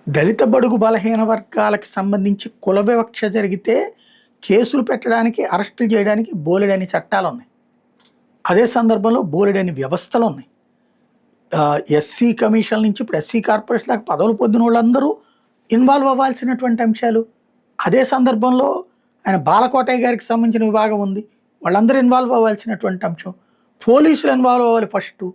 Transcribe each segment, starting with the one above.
దళిత బడుగు బలహీన వర్గాలకు సంబంధించి కుల వివక్ష జరిగితే కేసులు పెట్టడానికి, అరెస్టులు చేయడానికి బోలెడని చట్టాలున్నాయి. అదే సందర్భంలో బోలెడని వ్యవస్థలున్నాయి. ఎస్సీ కమిషన్ నుంచి ఇప్పుడు ఎస్సీ కార్పొరేషన్ దాకా పదవులు పొందిన వాళ్ళందరూ ఇన్వాల్వ్ అవ్వాల్సినటువంటి అంశాలు. అదే సందర్భంలో ఆయన బాలకోటయ్య గారికి సంబంధించిన విభాగం ఉంది, వాళ్ళందరూ ఇన్వాల్వ్ అవ్వాల్సినటువంటి అంశం. పోలీసులు ఇన్వాల్వ్ అవ్వాలి ఫస్ట్.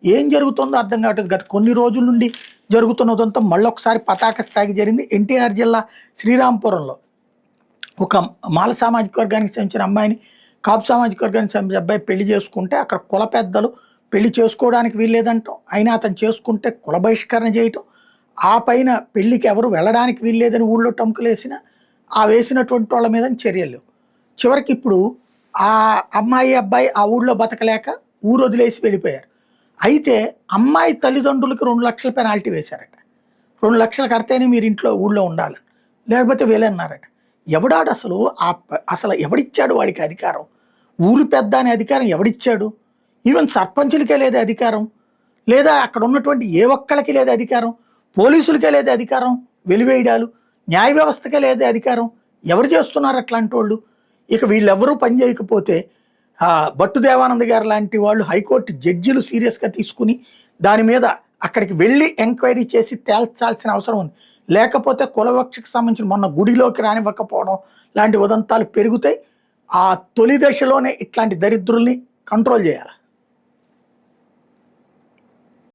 ఏం జరుగుతుందో అర్థం కావట్లేదు. గత కొన్ని రోజుల నుండి జరుగుతున్నదంతా మళ్ళొకసారి పతాక స్థాయికి జరిగింది. ఎన్టీఆర్ జిల్లా శ్రీరాంపురంలో ఒక మాల సామాజిక వర్గానికి సంబంధించిన అమ్మాయిని కాపు సామాజిక వర్గానికి సంబంధించిన అబ్బాయి పెళ్లి చేసుకుంటే అక్కడ కుల పెద్దలు పెళ్లి చేసుకోవడానికి వీల్లేదంటాం, అయినా అతను చేసుకుంటే కుల బహిష్కరణ చేయటం, ఆ పైన పెళ్లికి ఎవరు వెళ్ళడానికి వీల్లేదని ఊళ్ళో టంకులేసిన ఆ వేసినటువంటి వాళ్ళ మీద చర్యలు. చివరికి ఇప్పుడు ఆ అమ్మాయి అబ్బాయి ఆ ఊళ్ళో బతకలేక ఊరు వదిలేసి వెళ్ళిపోయారు. అయితే అమ్మాయి తల్లిదండ్రులకి 2 లక్షల పెనాల్టీ వేశారట. 2 లక్షలు కడితేనే మీరు ఇంట్లో ఊళ్ళో ఉండాలి, లేకపోతే వేలన్నారట. ఎవడాడు అసలు? అసలు ఎవడిచ్చాడు వాడికి అధికారం? ఊరు పెద్ద అనే అధికారం ఎవడిచ్చాడు? ఈవెన్ సర్పంచులకే లేదు అధికారం, లేదా అక్కడ ఉన్నటువంటి ఏ ఒక్కళ్ళకి లేదు అధికారం, పోలీసులకే లేదు అధికారం వెలివేయడాలు, న్యాయ వ్యవస్థకే లేదు అధికారం. ఎవరు చేస్తున్నారు అట్లాంటి వాళ్ళు? ఇక వీళ్ళెవరూ పని చేయకపోతే భట్టు దేవానంద్ గారు లాంటి వాళ్ళు హైకోర్టు జడ్జిలు సీరియస్గా తీసుకుని దాని మీద అక్కడికి వెళ్ళి ఎంక్వైరీ చేసి తేల్చాల్సిన అవసరం ఉంది. లేకపోతే కులవక్షకు సంబంధించిన మొన్న గుడిలోకి రానివ్వకపోవడం లాంటి ఉదంతాలు పెరుగుతాయి. ఆ తొలి దశలోనే ఇట్లాంటి దరిద్రుల్ని కంట్రోల్ చేయాలి.